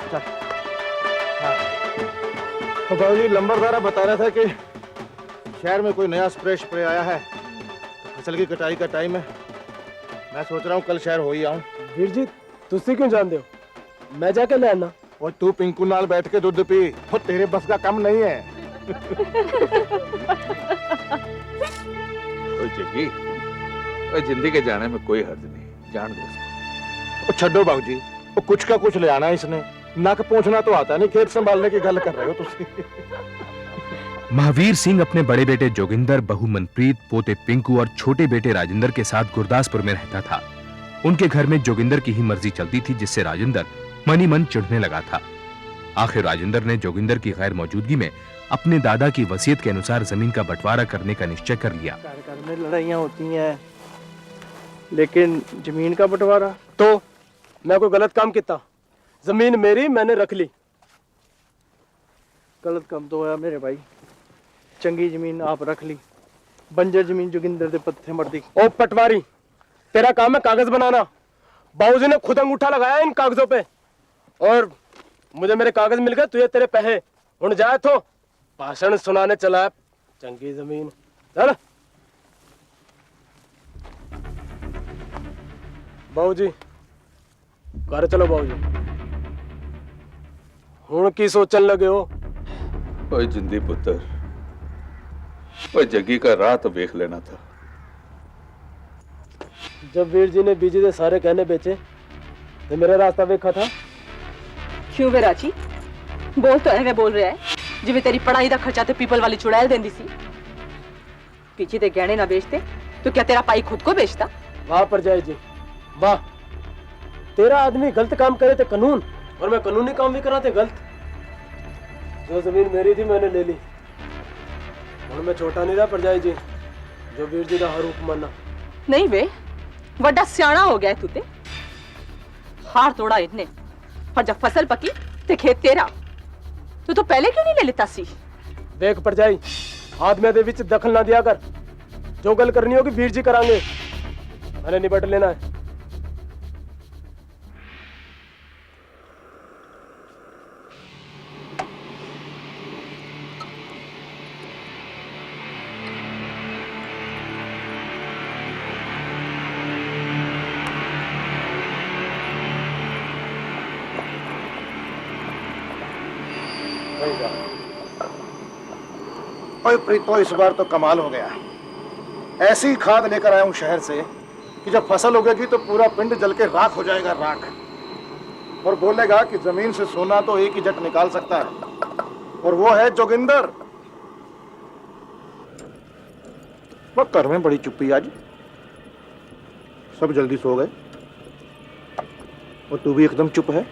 चल। हाँ। तो बाबूजी लंबरदारा बता रहा था कि शहर में कोई नया स्प्रे आया है, फसल की कटाई का टाइम है। मैं सोच रहा हूँ कल शहर हो ही आऊँ। वीर जी तुसी क्यों जान दो, मैं जाके ले आना। और तू पिंकू नाल बैठ के दूध पी, वो तेरे बस का काम नहीं है। ओए जग्गी, ओए जिंदगी के जाने में कोई हर्ज नहीं, जान दो उसको। वो छड्डो बाबूजी, वो कुछ का कुछ ले आना इसने, नक पूछना तो आता नहीं, खेत संभालने की गल कर रहे हो तुम। महावीर सिंह अपने बड़े बेटे जोगिंदर, बहू मनप्रीत, पोते पिंकू और छोटे बेटे राजेंद्र के साथ गुरदासपुर में रहता था। उनके घर में जोगिंदर की ही मर्जी चलती थी, जिससे राजेंद्र मन ही मन चिढ़ने लगा था। आखिर राजेंद्र ने जोगिंदर की गैर मौजूदगी में अपने दादा की वसीयत के अनुसार जमीन का बंटवारा करने का निश्चय कर लिया। घर में लड़ाइयाँ होती हैं, लेकिन जमीन का बंटवारा तो मैं कोई गलत काम किया? जमीन मेरी, मैंने रख ली। गलत काम तो होया मेरे भाई, चंगी जमीन आप रख ली, बंजर जमीन जोगिंदर दे पत्थे मर दी। ओ पटवारी, तेरा काम है कागज बनाना। बाबूजी ने खुद अंगूठा लगाया इन कागजों पे, और मुझे मेरे कागज मिल गए, तुझे तेरे पैसे। उड़ जाए तो भाषण सुनाने चला है, चंगी जमीन। चल बाबूजी, घर चलो बाबूजी। हुण की सोचन लगे हो? ओए जिंदी पुत्र, ओए जग्गी का राह तो देख लेना था। जब वीर जी ने बीजी दे सारे कहने बेचे तो मेरा रास्ता देखा था। क्यों वे राची, बोल तो एवें बोल रहा है जिवें तेरी पढ़ाई का खर्चा तो पीपल वाली चुड़ैल देंदी सी। पीछे ते गहने ना बेचते तो क्या तेरा पाई खुद को बेचता? वाह परजाई जी वाह, तेरा आदमी गलत काम करे थे कानून, और मैं कानूनी काम भी करा थे गलत। जो जमीन मेरी थी मैंने ले ली, और मैं छोटा नहीं था परजाई जी जो वीर जी का हर हुक्म मानना। नहीं वे वड्डा सियाना हो गया तू ते। हार तोड़ा इतने, और जब फसल पकी ते खेत तेरा, तो पहले क्यों नहीं ले लेता सी? देख परजाई, आदमी दे विच दखल ना दिया कर। जो गल करनी होगी वीर जी करांगे, मैंने निपट लेना है। ओए प्रीतो, इस बार तो कमाल हो गया। ऐसी खाद लेकर आया हूं शहर से कि जब फसल उगेगी तो पूरा पिंड जल के राख हो जाएगा, राख। और बोलेगा कि जमीन से सोना तो एक ही जट निकाल सकता है, और वो है जोगिंदर। वो घर में बड़ी चुप्पी आज, सब जल्दी सो गए और तू भी एकदम चुप है।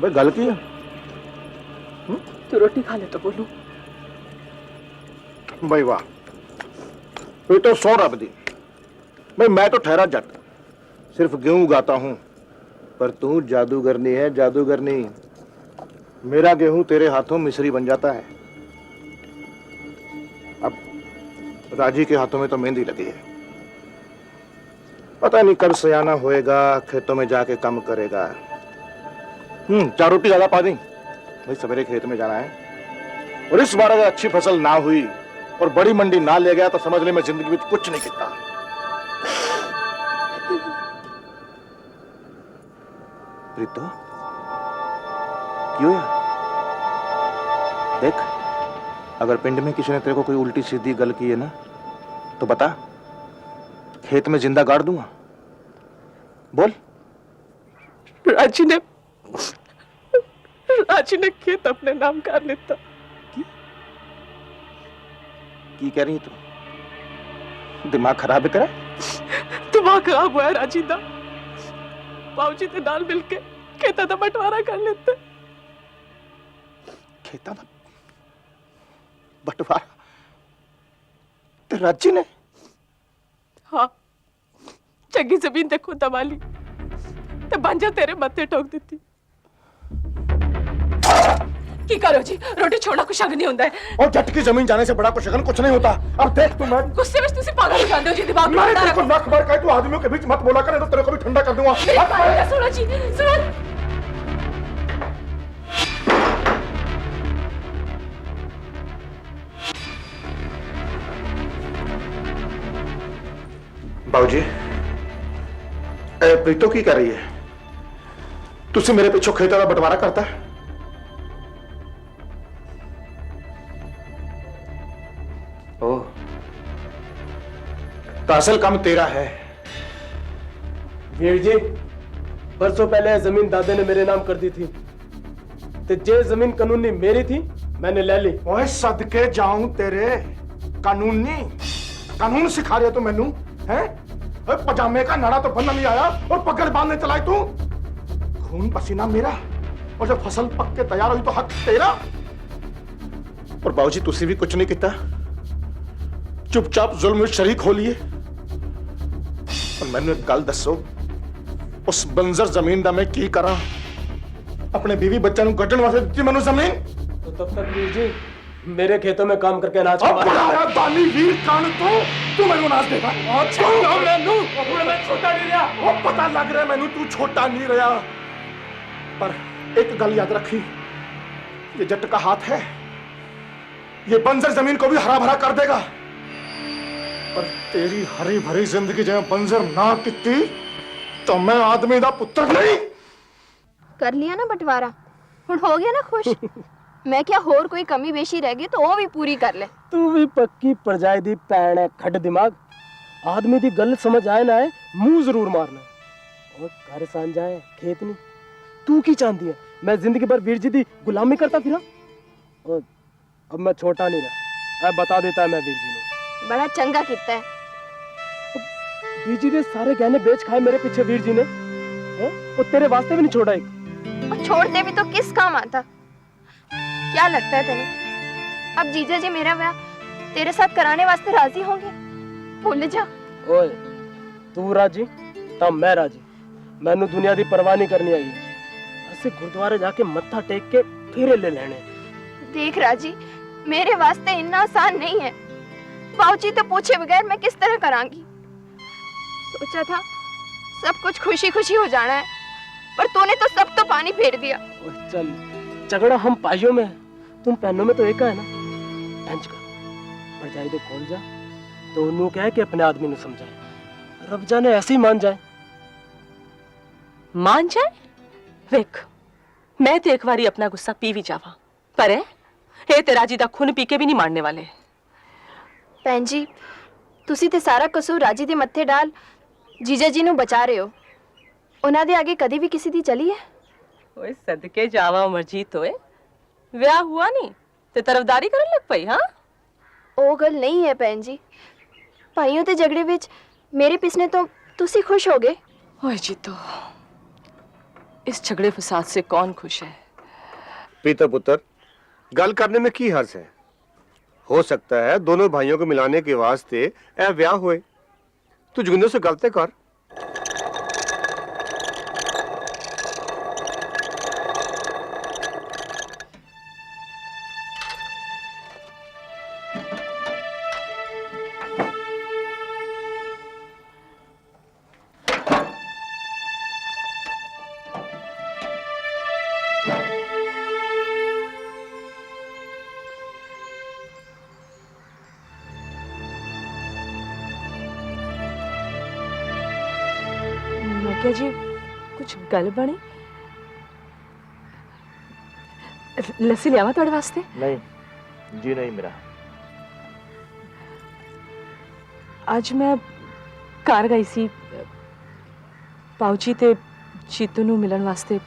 भाई गल की है? तू रोटी खा ले तो बोलू। भाई वाह, तू तो 100 रब दी। भाई मैं तो ठहरा जट, सिर्फ गेहूं उगाता हूं, पर तू जादूगरनी है, जादूगरनी। मेरा गेहूं तेरे हाथों मिस्री बन जाता है। अब राजी के हाथों में तो मेहंदी लगी है, पता नहीं कब सयाना होएगा, खेतों में जाके काम करेगा। 4 रोटी ज्यादा पा दी, भाई सवेरे खेत में जाना है। और इस बार अगर अच्छी फसल ना हुई और बड़ी मंडी ना ले गया तो समझ ले मैं जिंदगी में कुछ नहीं किया। प्रीतो क्यों यार? देख, अगर पिंड में किसी ने तेरे को कोई उल्टी सीधी गल की है ना, तो बता, खेत में जिंदा गाड़ दूंगा। बोल। राजी ने खेत अपने नाम कर लेता। की कह रही है तू? दिमाग खराब है तेरा? दिमाग खराब हुआ है राजी दा। बाबूजी ते नाल मिलके खेता दा बंटवारा कर लेते। खेता दा बंटवारा ते राजी ने? हाँ, चंगी जमीन ते खुद दबा ली ते बंजर तेरे मत्थे ठोक देती। की करो जी, रोटी छोड़ना कुछ अग नहीं होता है। और जट की जमीन जाने से बड़ा कुछ अगन कुछ नहीं होता। अब देख तू, मैं गुस्से में तुसी पागल हो जाते हो जी। दिमाग में तेरे को नख मार के तू आदमियों के बीच मत बोला कर, तो तेरे को भी ठंडा कर दूंगा। सुनो जी, सुनो। प्रीतो की कर रही है? तुसी मेरे पिछों खेतों का बंटवारा करता है? ओ, तो असल काम तेरा है। वीर जी, बरसों पहले जमीन दादे ने मेरे नाम कर दी थी, ते जे जमीन कानूनी मेरी थी मैंने ले ली। ओए सदके जाऊं तेरे, कानूनी कानून सिखा रहे तू मैनू हैं? पजामे का नाड़ा तो बनना नहीं आया और पकड़ बांधने चलाई तू। खून पसीना मेरा, और जब फसल पक के तैयार हुई तो हक तेरा। और बाबूजी तुसी भी कुछ नहीं किया, चुपचाप जुल्म में शरीक हो लिए। और मैंने एक गल दसो, उस बंजर जमीन दा मैं की करा? अपने बीवी बच्चा नु कटन वास्ते दित्ती मैनू जमीन। तो तब तक वीर जी मेरे खेतों में काम करके अनाज अब बड़ा दानी वीर कान तू मैनू अनाज देगा। मैं छोटा नहीं रहा। वो पता लग रहा है मैनू तू छोटा नहीं रहा, पर एक गल याद रखी, ये जट का हाथ है, ये बंजर जमीन को भी हरा भरा कर देगा। पर तेरी हरी भरी जिंदगी जब बंजर ना किती तो मैं आदमी दा पुत्र नहीं। कर लिया ना बंटवारा, हुण हो गया ना खुश? मैं क्या होर कोई कमी बेशी रह गई तो वो भी पूरी कर ले। तू भी पक्की परजाई दी भैन है, खड दिमाग। आदमी दी गल समझ आए ना आए मुंह जरूर मारना। और घर सांझा है, खेत नहीं। तू की चाहती है मैं जिंदगी भर वीर जी दी गुलामी करता फिरा? और अब मैं छोटा नहीं रहा, अब बता देता है मैं वीर जी ने। बड़ा चंगा किता है। वीर जी ने सारे गहने बेच खाए मेरे पीछे वीर जी ने, हैं? और तेरे वास्ते भी नहीं छोड़ा एक। और छोड़ते भी तो किस काम आता? क्या लगता है तेने अब जीजा जी मेरा ब्याह तेरे साथ कराने वास्ते राजी होंगे? भूल जा। ओए तू राजी तब मैं राजी। मैनू दुनिया दी परवाह नहीं करनी आई। ऐसे गुरुद्वारे जाके मत्था टेक के फेरे ले लेने। देख राजी, मेरे वास्ते इतना आसान नहीं है। बाबूजी तो पूछे बगैर मैं किस तरह करांगी? सोचा था सब कुछ खुशी खुशी हो जाना है, पर तूने तो सब तो पानी फेर दिया। ओए चल, झगड़ा हम पाइयों में है, तुम पहनों में तो एक है ना। टंच कर पर जाए तो खोल जा तो उन्हों कह के अपने आदमी ने समझाए। रब जाने ऐसे ही मान जाए। मान जाए? वेख, मैं तो एक बारी अपना गुस्सा पी भी जावा, पर ए तेरा जी दा खून पी के भी नहीं मारने वाले। भैन जी, तुसी ते सारा कसूर राजी दे मत्थे डाल जीजा जी नू बचा रहे हो। उन्हां दे आगे कदी भी किसी दी चली है? ओए सदके जावा मरजीत, होए ब्याह हुआ नहीं ते तरफदारी करन लग पई। हां ओ गल नहीं है भैन जी, भाइयों ते झगड़े विच मेरे पिसने तो तुसी खुश हो गए। ओए जीतो, इस झगड़े फसाद से कौन खुश है? पीता पुत्र, गल करने में की हर्ज है? हो सकता है दोनों भाइयों को मिलाने के वास्ते ए ब्याह हुए। तू जोगिंदर से गलते कर। क्या जी कुछ गल बनी? लस्सी लियावा तुहाडे वास्ते? नहीं जी नहीं मेरा। आज मैं घर गई सी पाऊजी ते जीतू नू मिलन वास्ते।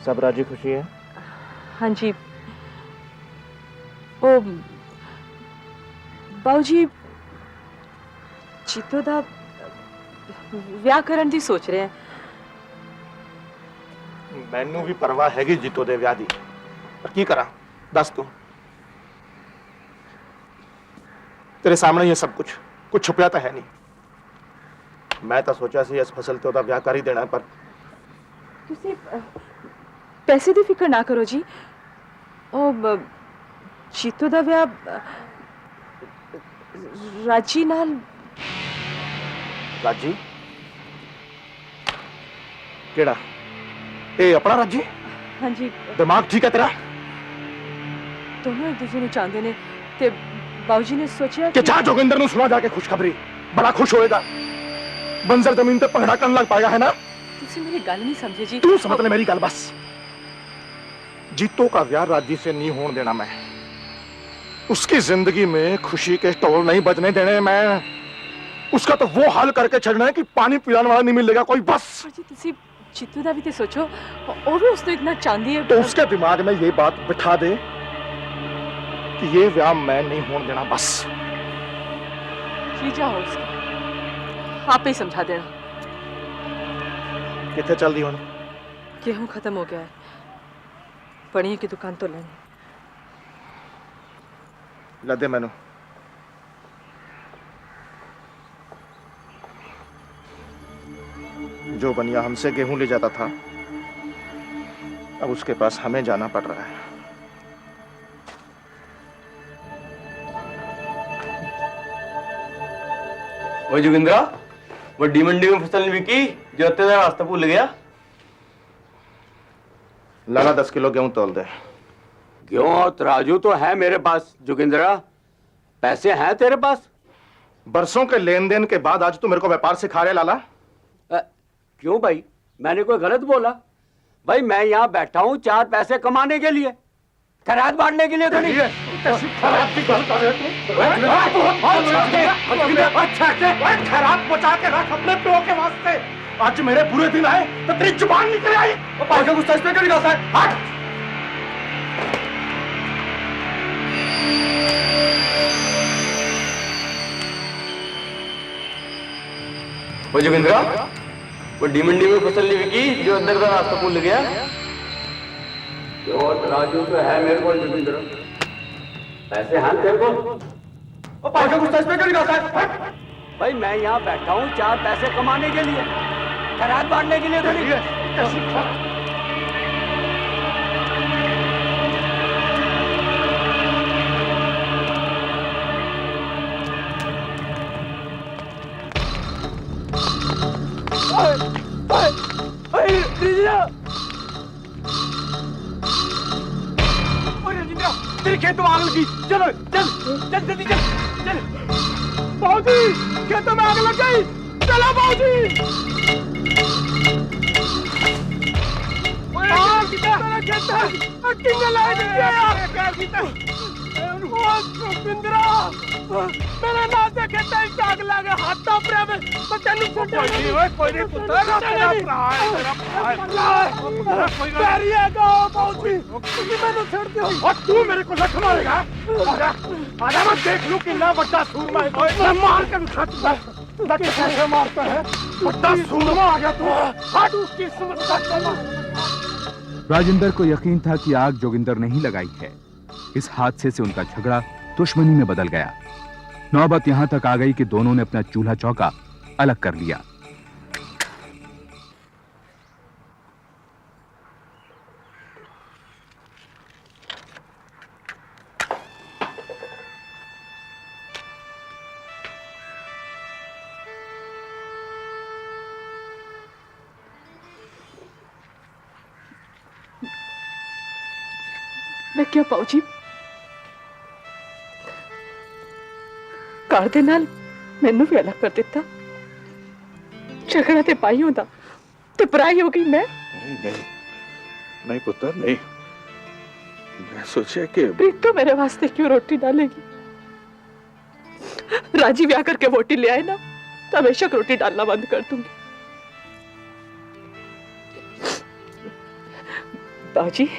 सब राजी खुशी है? हाँ जी। ओ बाऊजी जीतू दा ਵਿਆਹ ਕਰਨ ਦੀ ਸੋਚ ਰਹੇ हैं। मैनू भी परवाह हैगी जीतो दे विआह दी, पर की करा दस तू। तेरे सामने ये सब कुछ छुपया तो है नहीं। मैं तो सोचा सी इस फसल ते ओदा विआह कर ही देना, पर तुसी पैसे दी फिक्र ना करो जी। ओ जीतो दा विआह राजी नाल। राजी केड़ा? ए अपना राजी? हाँ जी। दिमाग ठीक है तेरा? दोनों एक दूसरे चाहते ने ते बाबूजी ने सोचा कि जा जोगिंदर नु सुना जाके खुशखबरी, बड़ा खुश होएगा। बंजर जमीन पे पगड़ा करने लग पाएगा, है ना? तुसी मेरी गल नहीं समझे जी। तू समझ ले मेरी गल बस। जीतो का ब्याह राजी से नहीं होने देना मैं। उसकी जिंदगी में खुशी के स्टॉल नहीं बजने देने मैं। उसका तो वो हाल करके छड़ना है कि पानी पिलाने वाला नहीं मिलेगा कोई, बस। पर जी तुसी चित्तू दा भी ते सोचो, और भी उसने इतना चांदी है। तो उसके दिमाग में ये बात बिठा दे कि ये ब्याह मैं नहीं होने देना, बस। जी जाओ उसका, आप ही समझा देना। कितने चल दी हूं? गेहूं खत्म हो गया है, पड़िए की दुकान तो लेनी। लदे मैनू। जो बनिया हमसे गेहूं ले जाता था, अब उसके पास हमें जाना पड़ रहा है। वो जोगिंद्रा, वड्डी मंडी में फसल बिकी जो अत्ते दा रास्ता भूल गया। लाला 10 किलो गेहूं तोल दे। क्यों? तराजू तो है मेरे पास जोगिंद्रा, पैसे हैं तेरे पास? बरसों के लेन देन के बाद आज तू मेरे को व्यापार सिखा रहे लाला? क्यों भाई, मैंने कोई गलत बोला? भाई मैं यहाँ बैठा हूँ 4 पैसे कमाने के लिए, खैरात बांटने के लिए तो नहीं। खैरात बचा के रख अपने प्यो के वास्ते। आज मेरे बुरे दिन आए तो तेरी जुबान निकल आई। पैसा गुस्सा इसमें क्यों निकालता है? हट! वो जोगिंद्रा, वड्डी मंडी में फसल नहीं बिकी जो अंदर का रास्ता भूल गया। जो तराजू तो है मेरे को जोगिंद्रा, पैसे हैं तेरे को? पैसा गुस्सा इसमें क्यों निकालता है? भाई मैं यहाँ बैठा हूँ 4 पैसे कमाने के लिए, खैरात बांटने के लिए तो नहीं। तेरे खेतों में आग लगी। चलो चल चल जल्दी चल चल। बाबूजी, खेतों में आग लग गई। चलो बाबूजी। मेरे नाम से खेता ही आग लगे हाथों पर में तो तेनू कोई नहीं पुत्र तेरा भरा है तेरा पैरिएगा बाबूजी तुम मैंने छोड़ दियो और तू मेरे को लठ मारेगा। आजा मैं देख लूं कितना बड़ा सूरमा है। मैं मार के दिखा तू कैसे मारता है। बड़ा सूरमा आ गया तू। हट उसकी किस्मत का। राजेंद्र को यकीन था कि आग जोगिंदर ने ही लगाई है। इस हादसे से उनका झगड़ा दुश्मनी में बदल गया। नौबत यहां तक आ गई कि दोनों ने अपना चूल्हा चौका अलग कर लिया। मैं क्या पाऊँ जी? कार दे नाल मैनू भी अलग कर दिता। झगड़ा ते पाई होता ते पराई हो गई मैं। नहीं पुत्र नहीं। मैं सोचा कि प्रीत तो मेरे वास्ते क्यों रोटी डालेगी? राजी ब्याह करके वोटी ले आए ना तो बेशक रोटी डालना बंद कर दूंगी। बाजी,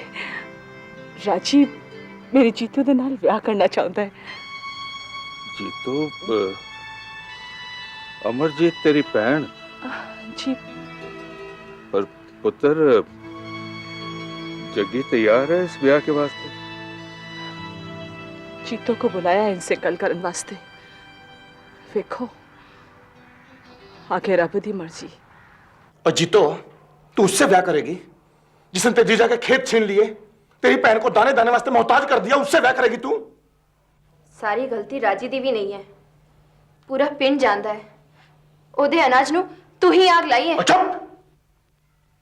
राजी मेरी जीतू दे नाल ब्याह करना चाहता है। जीतो अमरजीत तेरी भैन जी। पर पुत्र जग्गी तैयार है इस ब्याह के वास्ते? जीतो को बुलाया इनसे कल करने वास्ते। देखो आगे रब दी मर्जी। और जीतो तू उससे ब्याह करेगी जिसने तेरे जीजा के खेत छीन लिए, तेरी बहन को दाने दाने वास्ते मोहताज कर दिया, उससे ब्याह करेगी तू? सारी गलती राजी दी भी नहीं है, पूरा पिंड जानता है। ओदे अनाज नु तू ही आग लाई है। चुप!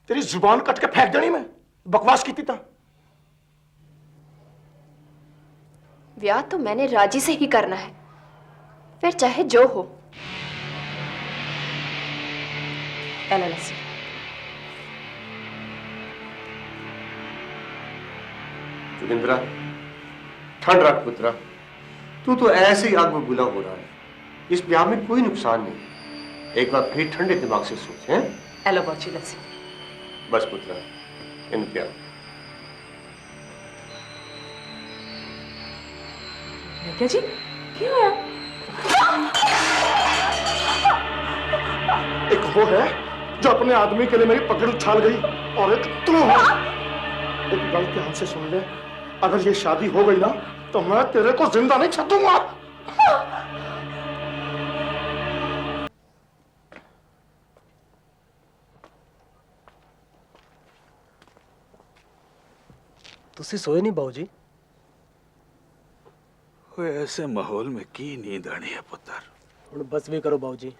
तेरी जुबान कट के फेंक देनी मैं बकवास की था। ब्याह तो मैंने राजी से ही करना है, फिर चाहे जो हो। LLC। जोगिंद्रा, ठंड रख पुत्रा। तू तो ऐसे ही आग में बुला हो रहा है। इस ब्याह में कोई नुकसान नहीं। एक बार फिर ठंडे दिमाग से सोच, हैं? एलो बाबूजी लस्सी। बस पुत्रा, इन प्यार। क्या जी क्या होया? एक वो है जो अपने आदमी के लिए मेरी पकड़ उछाल गई, और एक तू है। एक गल ध्यान से सुन ले, अगर ये शादी हो गई ना तो मैं तेरे को जिंदा नहीं छोड़ूंगा। ਤੁਸੀਂ सोए नहीं बाबूजी? ओए ऐसे माहौल में की नींद आनी है पुत्र। ਹੁਣ बस भी करो बाबूजी।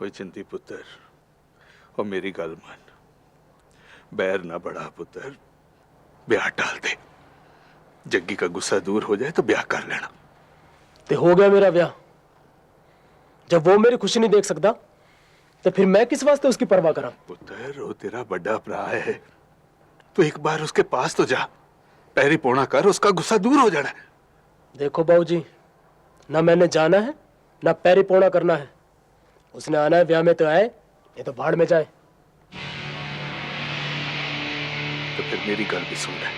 ओए चिंती पुत्र, और मेरी गल मन, बैर ना बढ़ा पुत्र, ब्याह टाल दे। जग्गी का गुस्सा दूर हो जाए तो ब्याह कर लेना। ते हो गया मेरा ब्याह। जब वो मेरी खुशी नहीं देख सकता तो फिर मैं किस वास्ते उसकी परवाह करा? पुत्र, वो तेरा बड़ा भरा है, तो एक बार उसके पास तो जा, पैरी पौना कर, उसका गुस्सा दूर हो जाना है। देखो बाबूजी, ना मैंने जाना है ना पैरी पौना करना है। उसने आना है ब्याह में तो आए, ये तो भाड़ में जाए। तो फिर मेरी गल भी सुन ले,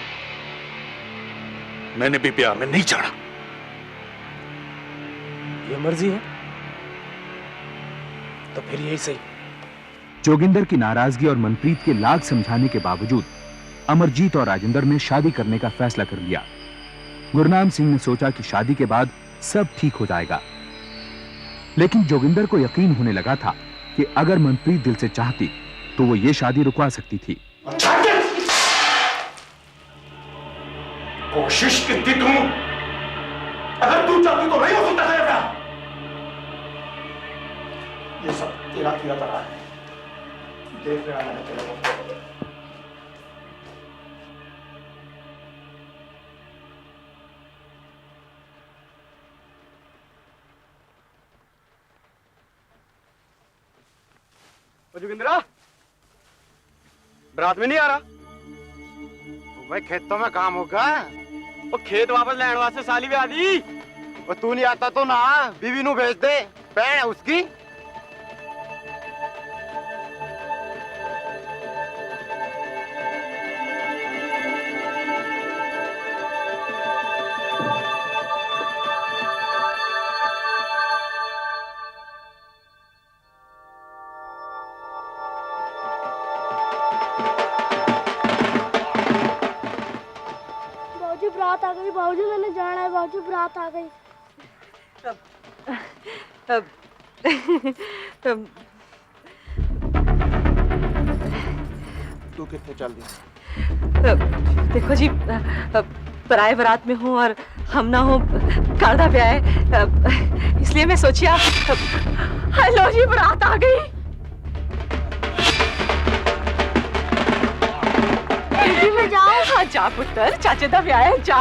मैंने भी ब्याह में नहीं जाना। ये मर्जी है तो फिर यही सही। जोगिंदर की नाराजगी और मनप्रीत के लाख समझाने के बावजूद अमरजीत और राजेंद्र ने शादी करने का फैसला कर लिया। गुरनाम सिंह ने सोचा कि शादी के बाद सब ठीक हो जाएगा, लेकिन जोगिंदर को यकीन होने लगा था कि अगर मनप्रीत दिल से चाहती तो वो ये शादी रुकवा सकती थी। कोशिश की थी तुम, अगर तू चाहती तो नहीं हो सकता था ये ब्याह। ये सब तेरा किया करा है, देख रहा है तेरे को। जोगिंद्रा, बरात में नहीं आ रहा? भाई खेतों में काम होगा। वो खेत वापस लेने वास्ते साली भी आदि। और तू नहीं आता तो ना बीवी नू भेज दे, भैन है उसकी। बाबूजी बरात आ गई। बाबूजी मैंने जाना है। बाबूजी बरात आ गई। तू कितने चल दी? देखो जी, पराए बारात में हूँ और हम ना हो कायदा ब्याह है, इसलिए मैं सोचिया। हेलो जी, बारात आ गई। में जाओ। हाँ जा पुत्र, चाचे दा ब्याह है, जा।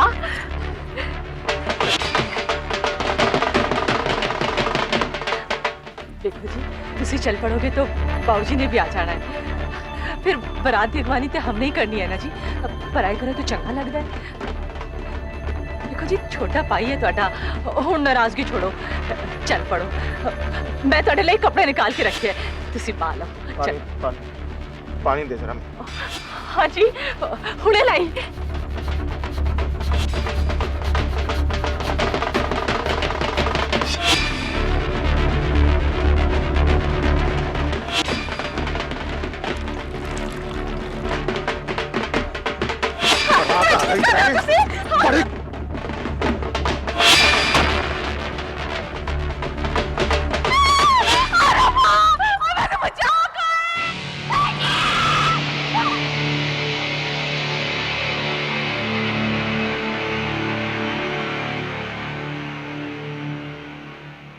देखो जी, तुसी चल पड़ोगे तो बाबूजी ने भी आ जाना है। फिर बारात दी अगवानी तो हमने ही करनी है ना जी। पराए करे तो चंगा लगता है। देखो जी, छोटा भाई है तुहाडा, हुण नाराजगी छोड़ो, चल पड़ो। मैं तुहाडे लिए कपड़े निकाल के रखे हैं, तुसी पा लो। चल। पानी दे जरा। हाँ जी, हुणे लाई। बड़ी